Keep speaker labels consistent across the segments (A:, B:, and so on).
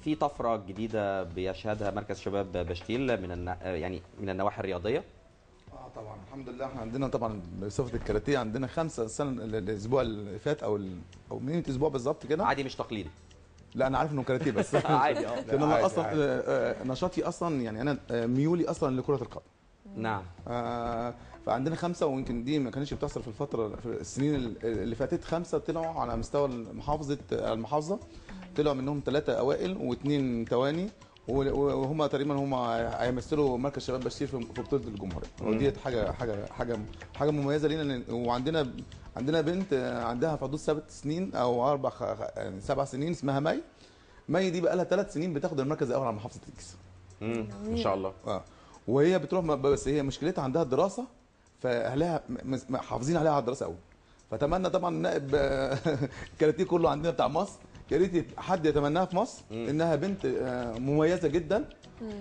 A: في طفره جديده بيشهدها مركز شباب بشتيل يعني من النواحي الرياضيه.
B: طبعا الحمد لله. احنا عندنا طبعا بصفه الكاراتيه عندنا 5 السنه الاسبوع اللي فات او من اسبوع بالظبط كده.
A: عادي مش تقليدي.
B: لا انا عارف انه كاراتيه بس
A: عادي
B: لان انا اصلا نشاطي اصلا يعني انا ميولي اصلا لكره القدم.
A: نعم.
B: فعندنا 5 ويمكن دي ما كانتش بتحصل في السنين اللي فاتت. 5 طلعوا على مستوى المحافظه طلعوا منهم 3 اوائل و2 تواني وهم تقريبا هم هيمثلوا مركز شباب بشير في بطوله الجمهوريه. ودي حاجه مميزه لينا. وعندنا بنت عندها في حدود 7 سنين او 7 سنين اسمها مي دي بقى لها 3 سنين بتاخد المركز الاول على محافظه الجيزه.
A: ما شاء الله.
B: وهي بتروح بس هي مشكلتها عندها الدراسه فاهلها حافظين عليها على الدراسه قوي. فتمنى طبعا نائب الكاراتيه كله عندنا بتاع مصر يا ريت حد يتمناها في مصر. انها بنت مميزه جدا.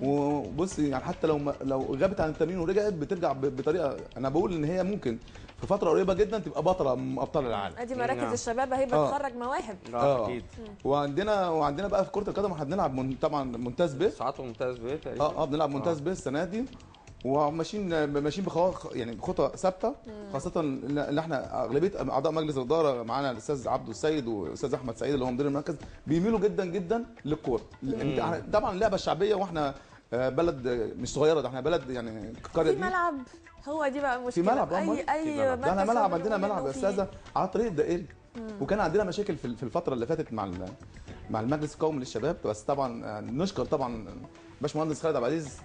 B: وبص يعني حتى لو غابت عن التمرين ورجعت بترجع بطريقه انا بقول ان هي ممكن في فتره قريبه جدا تبقى بطله من ابطال العالم.
C: ادي مراكز الشباب اهي بتخرج مواهب.
A: اكيد.
B: وعندنا بقى في كره القدم احنا بنلعب طبعا ممتاز ب
A: ساعات ممتاز ب تقريبا.
B: بنلعب ممتاز ب السنه دي وماشيين يعني بخطى ثابته. خاصه ان احنا اغلبيه اعضاء مجلس الاداره معانا الاستاذ عبده السيد والاستاذ احمد سعيد اللي هو مدير المركز بيميلوا جدا جدا للكوره. طبعا اللعبه الشعبيه واحنا بلد مش صغيره، ده احنا بلد يعني القريه دي
C: في ملعب. هو دي بقى مشكله.
B: في ملعب
C: اي
B: ده احنا ملعب عندنا ملعب يا استاذه على الطريق الدائري. وكان عندنا مشاكل في الفتره اللي فاتت مع المجلس القومي للشباب. بس طبعا نشكر طبعا باشمهندس خالد عبد العزيز.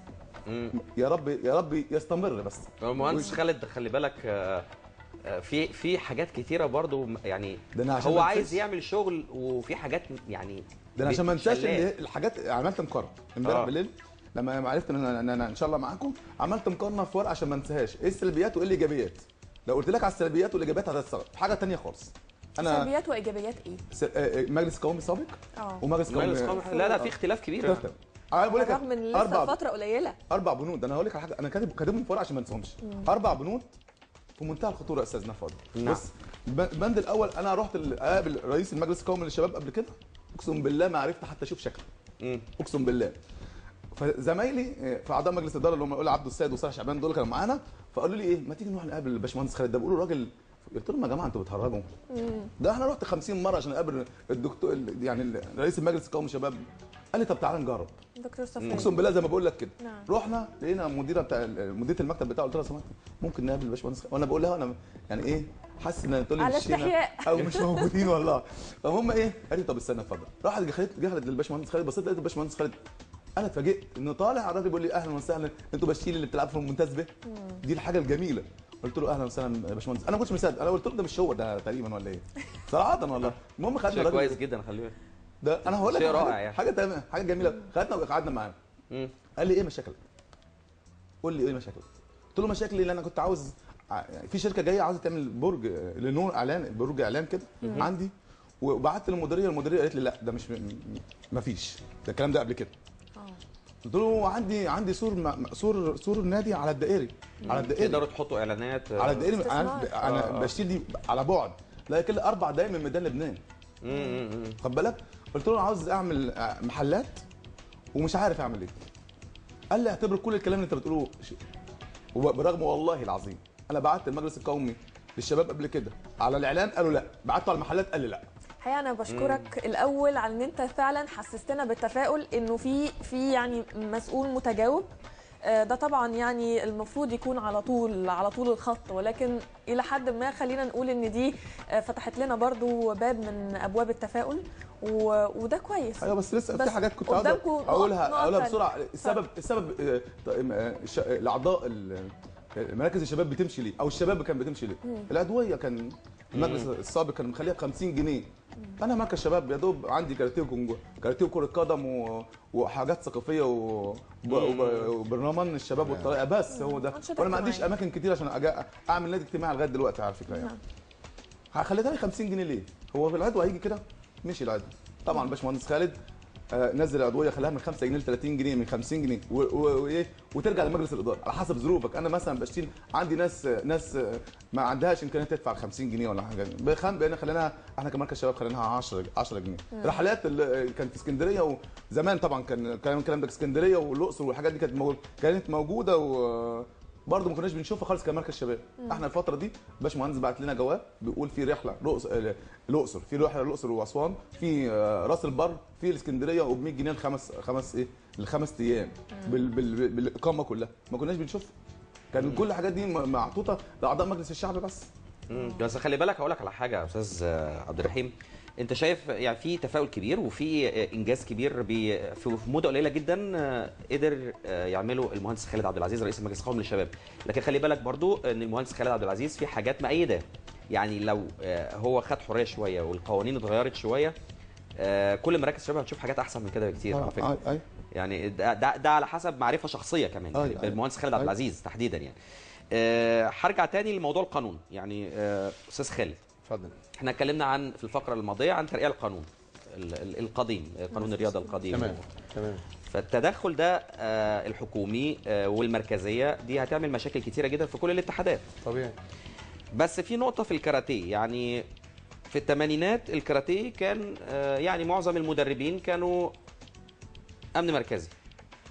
B: يا رب يستمر. بس
A: المهندس خالد خلي بالك في حاجات كتيره برضو يعني هو عايز يعمل شغل وفي حاجات يعني
B: ده انا عشان ما انساش الحاجات. عملت مقارنه امبارح بالليل لما عرفت ان انا ان شاء الله معاكم. عملت مقارنه في ورقه عشان ما انساهاش ايه السلبيات وايه الايجابيات. لو قلت لك على السلبيات والايجابيات هتستغرب حاجه ثانيه خالص.
C: سلبيات وايجابيات ايه؟
B: مجلس قومي سابق ومجلس قومي
A: لا في اختلاف كبير.
B: انا بقول لك
C: رغم ان لسه فتره قليله
B: 4 بنود. انا هقول لك على حاجه انا كاتبهم في ورقه عشان ما انساهمش. 4 بنود في منتهى الخطوره يا استاذنا فاضل. بص البند الاول انا رحت اقابل رئيس المجلس القومي للشباب قبل كده اقسم بالله ما عرفت حتى اشوف شكله. اقسم بالله. فزمايلي في اعضاء مجلس الاداره اللي هم يقول عبده السيد وصالح شعبان دول كانوا معانا فقالوا لي ايه ما تيجي نروح نقابل الباشمهندس خالد ده بيقولوا راجل. قلت لهم يا جماعه انتوا بتهرجوا. ده احنا رحت 50 مره عشان اقابل الدكتور يعني رئيس المجلس القومي للشباب. قال لي طب تعالى نجرب.
C: دكتور صفي
B: اقسم بالله زي ما بقول لك كده. رحنا لقينا مديره المكتب بتاعه. قلت لها سمعت ممكن نقابل الباشمهندس وانا بقول لها انا يعني ايه حاسس ان تقول لي
C: على استحياء
B: او مش موجودين والله. فهم ايه قال لي طب استنى اتفضل. راحت جهلت للباشمهندس خالد. بصيت لقيت الباشمهندس خالد انا اتفاجئت انه طالع الراجل بيقول لي اهلا وسهلا انتوا بشيل اللي بتلعبوا في الممتاز به. دي الحاجه الجميله. قلت له اهلا وسهلا يا باشمهندس. انا ما كنتش مصدق. انا قلت له ده مش هو ده تقريبا ولا ايه صراحه والله. المهم خدنا
A: الراجل كويس جدا خلي بالك.
B: ده انا هقول لك
A: شيء رائع يعني.
B: حاجه تمام حاجه جميله. خدنا وقعدنا معاه. قال لي ايه مشاكلك؟ قول لي ايه مشاكلك؟ قلت له مشاكلي اللي انا كنت عاوز يعني في شركه جايه عاوزه تعمل برج لنور اعلان برج اعلان كده عندي وبعت للمديريه. المديريه قالت لي لا ده مش ما فيش ده الكلام ده قبل كده. قلت له عندي سور النادي على الدائري.
A: تقدروا تحطوا اعلانات
B: على الدائري. انا بشتري دي على بعد لا كل 4 دقايق من ميدان لبنان. خد بالك. قلت له انا عاوز اعمل محلات ومش عارف اعمل ايه. قال لي اعتبر كل الكلام اللي انت بتقوله وبرغم والله العظيم انا بعت المجلس القومي للشباب قبل كده على الاعلان قالوا لا. بعته على المحلات قال لي لا.
C: الحقيقه انا بشكرك الاول على ان انت فعلا حسستنا بالتفاؤل انه في يعني مسؤول متجاوب. ده طبعا يعني المفروض يكون على طول الخط ولكن الى حد ما خلينا نقول ان دي فتحت لنا برضو باب من ابواب التفاؤل وده كويس.
B: ايوه بس لسه في حاجات كنت عاوز اقولها بسرعه. السبب الاعضاء مراكز الشباب بتمشي ليه او الشباب كان بتمشي ليه. الادويه كان المجلس السابق كان مخليها ب 50 جنيه. انا مركز شباب يا دوب عندي كاراتيه وكره قدم وحاجات ثقافيه وبرنامج الشباب والطريقه بس هو ده. وانا ما عنديش اماكن كتير عشان اعمل نادي اجتماعي لغايه دلوقتي على فكره يعني. خليتها لي 50 جنيه ليه؟ هو في العدوى هيجي كده مشي العدوى. طبعا الباشمهندس خالد نزل العضويه خليها من 5 جنيه ل 30 جنيه، من 50 جنيه وايه، وترجع لمجلس الاداره على حسب ظروفك. انا مثلا بشتري، عندي ناس ما عندهاش امكانيه تدفع 50 جنيه ولا حاجه، بقينا خليناها احنا كمركز شباب خليناها 10 جنيه. رحلات كانت في اسكندريه، وزمان طبعا كان الكلام ده في اسكندريه والاقصر والحاجات دي كانت موجوده، برضه ما كناش بنشوفها خالص كمركز شباب. احنا الفتره دي باشمهندس بعت لنا جواب بيقول في رحله الاقصر، في رحله الاقصر واسوان، في راس البر، في الاسكندريه، وب 100 جنيه الخمس ايام بالاقامه كلها. ما كناش بنشوفها، كان كل الحاجات دي محطوطه لاعضاء مجلس الشعب بس.
A: بس خلي بالك هقول لك على حاجه يا استاذ عبد الرحيم، انت شايف يعني في تفاؤل كبير وفي انجاز كبير في مده قليله جدا قدر يعمله المهندس خالد عبد العزيز رئيس المجلس القومي للشباب. لكن خلي بالك برضو ان المهندس خالد عبد العزيز في حاجات مؤيده، يعني لو هو خد حريه شويه والقوانين اتغيرت شويه كل مراكز الشباب هتشوف حاجات احسن من كده بكتير على فكره. يعني ده على حسب معرفه شخصيه كمان بالمهندس خالد عبد العزيز تحديدا. يعني هرجع تاني لموضوع القانون. يعني استاذ خالد
D: اتفضل.
A: احنا اتكلمنا عن في الفقره الماضيه عن ترقيع القانون القديم، قانون الرياضه القديم.
D: تمام.
A: فالتدخل ده الحكومي والمركزيه دي هتعمل مشاكل كتيره جدا في كل الاتحادات
D: طبيعي.
A: بس في نقطه في الكاراتيه، يعني في الثمانينات الكاراتيه كان يعني معظم المدربين كانوا امن مركزي،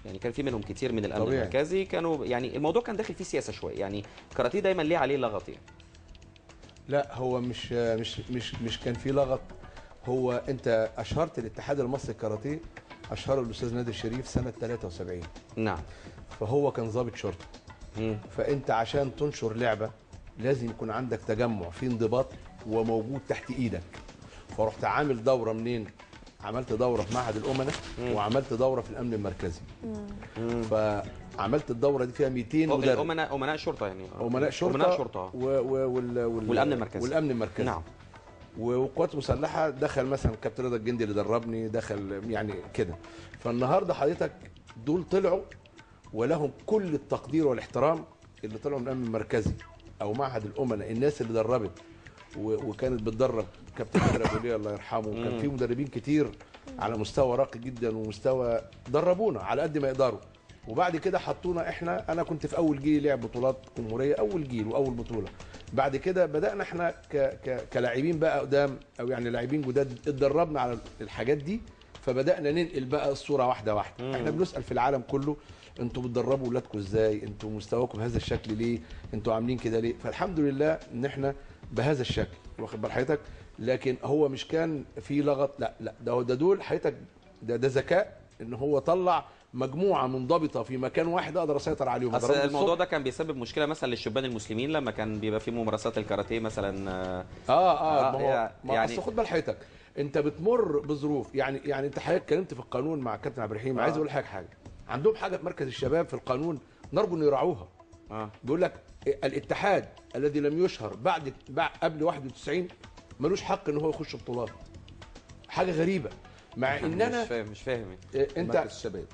A: يعني كان في منهم كتير من الامن طبيعي. المركزي كانوا يعني الموضوع كان داخل فيه سياسه شويه، يعني الكاراتيه دايما ليه عليه لغط يعني.
D: لا هو مش كان في لغط. هو انت اشهرت الاتحاد المصري الكاراتيه، اشهره الاستاذ نادر الشريف سنه 73.
A: نعم.
D: فهو كان ضابط شرطه. فانت عشان تنشر لعبه لازم يكون عندك تجمع فيه انضباط وموجود تحت ايدك. فرحت عامل دوره منين؟ عملت دوره في معهد الامناء وعملت دوره في الامن المركزي. فعملت الدوره دي فيها 200 مدرب.
A: امناء شرطه، يعني
D: امناء شرطه
A: والامن المركزي.
D: نعم. وقوات مسلحه دخل مثلا كابتن رضا الجندي اللي دربني، دخل يعني كده. فالنهارده حضرتك دول طلعوا ولهم كل التقدير والاحترام، اللي طلعوا من الامن المركزي او معهد الامناء، الناس اللي دربت وكانت بتدرب كابتن بدر ابو ليا الله يرحمه. وكان في مدربين كتير على مستوى راقي جدا ومستوى دربونا على قد ما يقدروا. وبعد كده حطونا انا كنت في اول جيل لعب بطولات جمهوريه، اول جيل واول بطوله. بعد كده بدانا احنا كلاعبين بقى قدام، او يعني لاعبين جداد اتدربنا على الحاجات دي، فبدانا ننقل بقى الصوره واحده واحده. احنا بنسال في العالم كله انتوا بتدربوا ولادكم ازاي؟ انتوا مستواكم بهذا الشكل ليه؟ انتوا عاملين كده ليه؟ فالحمد لله ان احنا بهذا الشكل، واخد بال حضرتك؟ لكن هو مش كان في لغط، لا ده دول حضرتك ده ذكاء ان هو طلع مجموعه منضبطه في مكان واحد اقدر اسيطر عليهم.
A: اصل الموضوع ده كان بيسبب مشكله مثلا للشبان المسلمين لما كان بيبقى في ممارسات الكاراتيه مثلا.
D: يعني اصل خد بال حضرتك انت بتمر بظروف، يعني انت حضرتك اتكلمت في القانون مع الكابتن عبد الرحيم. عايز اقول لك حاجه عندهم حاجه في مركز الشباب في القانون نرجو ان يراعوها. بيقول لك الاتحاد الذي لم يشهر قبل 91 ملوش حق ان هو يخش بطولات. حاجه غريبه، مع ان انا
A: مش فاهم
D: انت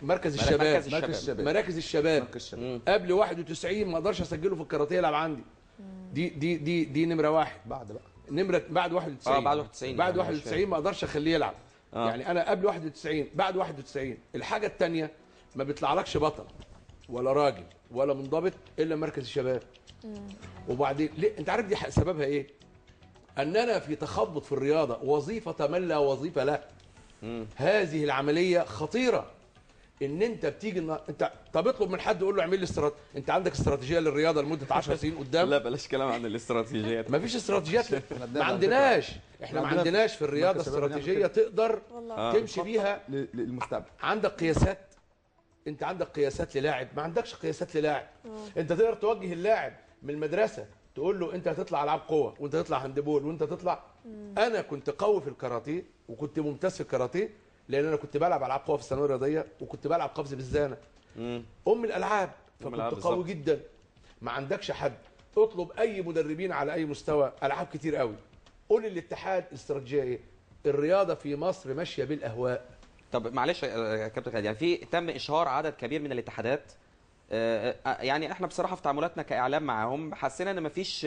D: مراكز الشباب قبل 91 ما اقدرش اسجله في الكاراتيه يلعب عندي. دي نمره واحد. بعد 91 بعد 91 ما اقدرش اخليه يلعب. يعني انا قبل 91 بعد 91. الحاجه الثانيه ما بيطلعلكش بطل ولا راجل ولا منضبط الا مركز الشباب. وبعدين ليه؟ انت عارف دي سببها ايه؟ اننا في تخبط في الرياضه، وظيفه من لا وظيفه له. هذه العمليه خطيره. ان انت بتيجي انت طب اطلب من حد يقول له اعمل لي انت عندك استراتيجيه للرياضه لمده 10 سنين قدام؟
A: لا بلاش كلام عن الاستراتيجيات.
D: ما فيش استراتيجيات. ما عندناش. احنا ما عندناش في الرياضه استراتيجيه تقدر تمشي بيها
B: للمستقبل.
D: عندك قياسات. انت عندك قياسات للاعب، ما عندكش قياسات للاعب. انت تقدر توجه اللاعب من المدرسه تقول له انت هتطلع العاب قوه وانت هتطلع هاندبول وانت تطلع. انا كنت قوي في الكاراتيه وكنت ممتاز في الكاراتيه لان انا كنت بلعب العاب قوه في الثانويه الرياضيه وكنت بلعب قفز بالزانه. الالعاب. فكنت قوي جدا. ما عندكش حد. اطلب اي مدربين على اي مستوى، العاب كتير قوي. قول للاتحاد الاستراتيجيه ايه؟ الرياضه في مصر ماشيه بالاهواء.
A: طب معلش يا كابتن خالد، يعني تم اشهار عدد كبير من الاتحادات. يعني احنا بصراحه في تعاملاتنا كاعلام معاهم حسينا ان مفيش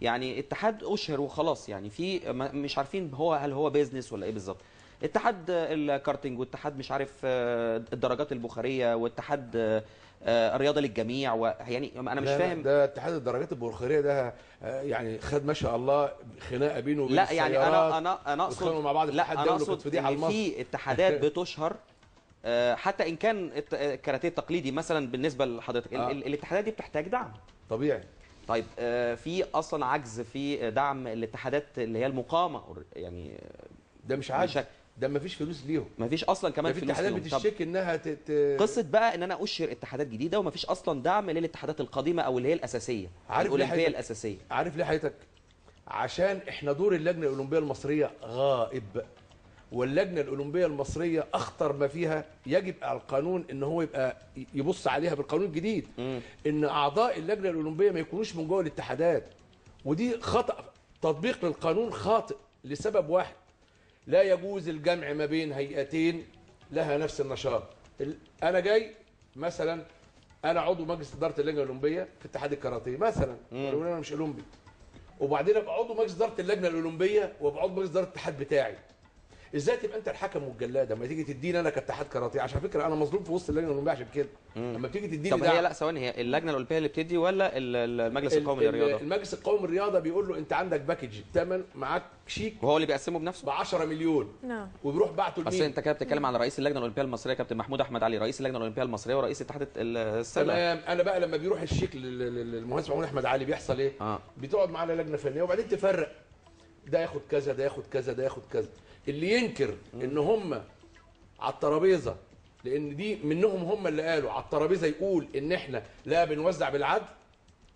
A: يعني اتحاد اشهر وخلاص، يعني في مش عارفين هل هو بيزنس ولا ايه بالظبط. اتحاد الكارتينج واتحاد مش عارف الدراجات البخاريه واتحاد الرياضه للجميع، ويعني انا مش فاهم.
D: ده اتحاد الدراجات البخاريه ده يعني خد ما شاء الله خناقه بينه وبين
A: لا يعني انا اقصد
D: مع بعض
A: لا انا اقصد ان في اتحادات بتشهر حتى ان كان الكاراتيه التقليدي مثلا بالنسبه لحضرتك الاتحادات دي بتحتاج دعم
D: طبيعي.
A: طيب في اصلا عجز في دعم الاتحادات اللي هي المقامه يعني.
D: ده مش عجز، ده ما فيش فلوس ليهم،
A: ما فيش اصلا كمان فلوس
D: ليهم. الاتحادات بتشتكي انها
A: قصه بقى ان انا اشهر اتحادات جديده وما فيش اصلا دعم للاتحادات القديمه او اللي هي الاساسيه الاولمبيه الاساسيه.
D: عارف ليه حضرتك؟ عشان احنا دور اللجنه الاولمبيه المصريه غائب، واللجنه الاولمبيه المصريه اخطر ما فيها يجب على القانون ان هو يبقى يبص عليها بالقانون الجديد ان اعضاء اللجنه الاولمبيه ما يكونوش من جوه الاتحادات، ودي خطا تطبيق للقانون خاطئ لسبب واحد: لا يجوز الجمع ما بين هيئتين لها نفس النشاط. انا جاي مثلا انا عضو مجلس اداره اللجنه الاولمبيه في اتحاد الكاراتيه مثلا ولو انا مش اولمبي، وبعدين ابقى عضو مجلس اداره اللجنه الاولمبيه وابقى عضو مجلس اداره الاتحاد بتاعي. ازاي تبقى انت الحكم والجلاده لما تيجي تديني انا كاتحاد كاراتيه؟ عشان فكره انا مظلوم في وسط اللجنه الاولمبيه عشان كده. لما بتيجي تديني
A: طب هي لا ثواني، هي اللجنه الاولمبيه اللي بتدي ولا المجلس القومي للرياضه؟
D: المجلس القومي للرياضه بيقول له انت عندك باكج ثمن معاك شيك
A: وهو اللي بيقسمه بنفسه
D: ب 10 مليون وبيروح بعته لمين؟
A: اصل انت كده بتتكلم على رئيس اللجنه الاولمبيه المصريه كابتن محمود احمد علي، رئيس اللجنه الاولمبيه المصريه ورئيس اتحاد السله.
D: تمام. انا بقى لما بيروح الشيك للمهندس محمود احمد علي بيحصل ايه؟ بتقعد معانا لجنه فنيه وبعدين تفرق ده ياخد كذا ده ياخد كذا ده ياخد كذا. اللي ينكر ان هم على الترابيزه، لان دي منهم هم اللي قالوا على الترابيزه يقول ان احنا لا بنوزع بالعدل،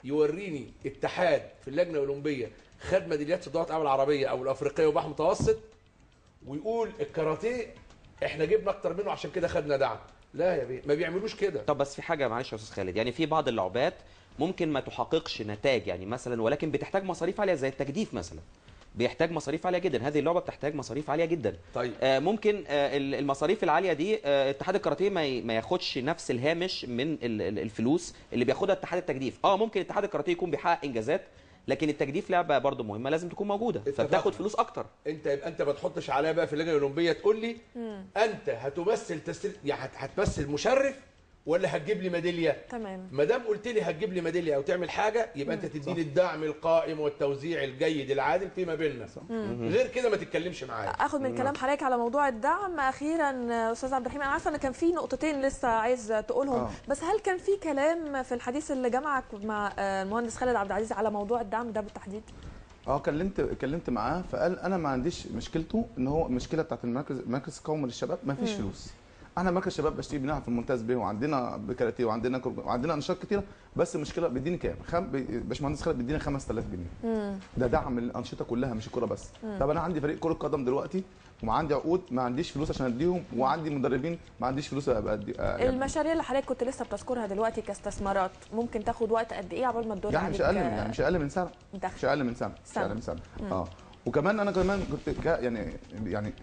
D: يوريني اتحاد في اللجنه الاولمبيه خد ميداليات في الدورات العربيه او الافريقيه وبحر متوسط ويقول الكاراتيه احنا جبنا اكتر منه عشان كده خدنا دعم. لا يا بيه، ما بيعملوش كده.
A: طب بس في حاجه معلش يا استاذ خالد، يعني في بعض اللعبات ممكن ما تحققش نتاج يعني مثلا، ولكن بتحتاج مصاريف عاليه زي التجديف مثلا، بيحتاج مصاريف عاليه جدا. هذه اللعبه بتحتاج مصاريف عاليه جدا.
D: طيب
A: ممكن المصاريف العاليه دي اتحاد الكاراتيه ما ياخدش نفس الهامش من الفلوس اللي بياخدها اتحاد التجديف. ممكن اتحاد الكاراتيه يكون بيحقق انجازات، لكن التجديف لعبه برضه مهمه لازم تكون موجوده فبتاخد فلوس اكتر.
D: انت ما تحطش عليا بقى في اللجنه الاولمبيه تقول لي انت هتمثل يعني هتمثل مشرف ولا هتجيب لي ميداليه.
C: تمام.
D: ما دام قلت لي هتجيب لي ميداليه او تعمل حاجه يبقى انت تديني الدعم القائم والتوزيع الجيد العادل فيما بيننا. غير كده ما تتكلمش معايا.
C: اخد من كلام حضرتك على موضوع الدعم اخيرا استاذ عبد الرحيم، انا عارفه ان كان في نقطتين لسه عايز تقولهم بس هل كان في كلام في الحديث اللي جمعك مع المهندس خالد عبد العزيز على موضوع الدعم ده بالتحديد؟
B: كلمت معاه فقال انا ما عنديش مشكلته ان هو المشكله بتاعت المركز القومي للشباب ما فيش فلوس. احنا مركز شباب بشتري بنلعب في الممتاز به وعندنا بكاراتيه وعندنا انشطه كتيره، بس المشكله بيديني كام؟ باشمهندس خالد بيديني 5000 جنيه. ده دعم الانشطه كلها مش الكوره بس. طب انا عندي فريق كره قدم دلوقتي وعندي عقود ما عنديش فلوس عشان اديهم، وعندي مدربين ما عنديش فلوس ابقى ادي.
C: المشاريع اللي حضرتك كنت لسه بتذكرها دلوقتي كاستثمارات ممكن تاخد وقت قد ايه عقبال ما تدور
B: يعني مش اقل من سنه. مش اقل من سنه. وكمان انا كنت يعني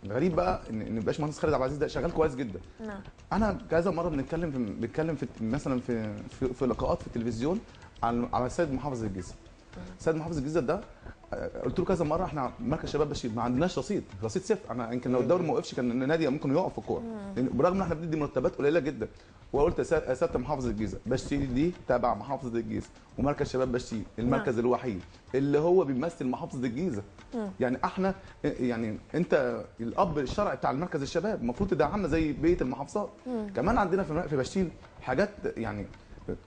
B: غريب بقى ان باشمهندس خالد عبد العزيز ده شغال كويس جدا. انا كذا مره بنتكلم في مثلا في لقاءات في التلفزيون على السيد محافظ الجيزه. السيد محافظ الجيزه ده قلت له كذا مره احنا مركز شباب بشير ما عندناش رصيد صفر. انا يمكن لو الدوري ما وقفش كان النادي ممكن يقف في الكوره برغم ان احنا بندي مرتبات قليله جدا. وقلت يا سياده محافظ الجيزه بشير دي تابع محافظه الجيزه ومركز شباب بشير المركز الوحيد اللي هو بيمثل محافظه الجيزه. يعني احنا يعني انت الاب الشرعي بتاع المركز الشباب المفروض تدعمنا زي بقيه المحافظات. كمان عندنا في بشير حاجات يعني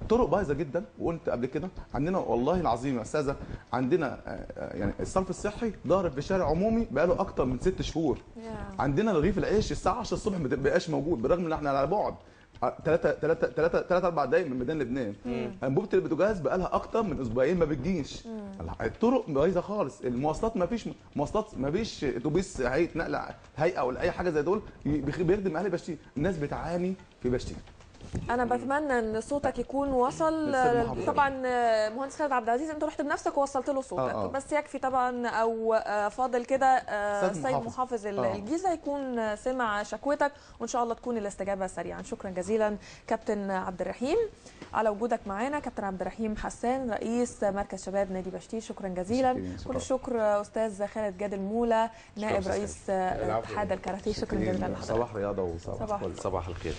B: طرق بايظه جدا. وقلت قبل كده عندنا والله العظيم يا استاذه عندنا يعني الصرف الصحي ضارب في شارع عمومي بقاله اكتر من 6 شهور. عندنا رغيف العيش الساعه 10 الصبح ما بقاش موجود برغم ان احنا على بعد 3 4 دقايق من ميدان لبنان. انبوبه البوتاجاز بقى لها اكتر من اسبوعين ما بتجيش. الطرق بايظه خالص. المواصلات ما فيش ما فيش اتوبيس هيئه نقل هيئه ولا اي حاجه زي دول بيخدم اهل بشتي. الناس بتعاني في بشتي.
C: انا بتمنى ان صوتك يكون وصل. طبعا مهندس خالد عبد العزيز انت رحت بنفسك ووصلت له صوتك. بس يكفي طبعا او فاضل كده السيد محافظ الجيزه يكون سمع شكوتك، وان شاء الله تكون الاستجابه سريعا. شكرا جزيلا كابتن عبد الرحيم على وجودك معانا. كابتن عبد الرحيم حسان رئيس مركز شباب نادي بشتيش، شكرا جزيلا. كل الشكر استاذ خالد جاد المولى نائب رئيس اتحاد الكاراتيه، شكرا جزيلا لحضرتك.
B: صباح رياضه وصباح
A: صباح الخير.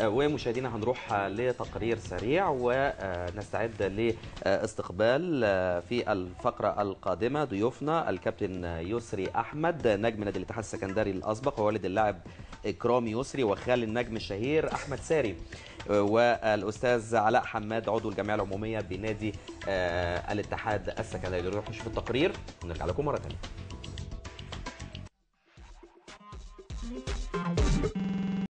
A: ومشاهدينا هنروح لتقرير سريع ونستعد لاستقبال في الفقره القادمه ضيوفنا الكابتن يسري احمد نجم نادي الاتحاد السكندري الاسبق ووالد اللاعب اكرام يسري وخال النجم الشهير احمد ساري، والاستاذ علاء حماد عضو الجمعيه العموميه بنادي الاتحاد السكندري. نروح نشوف التقرير ونرجع لكم مره ثانيه.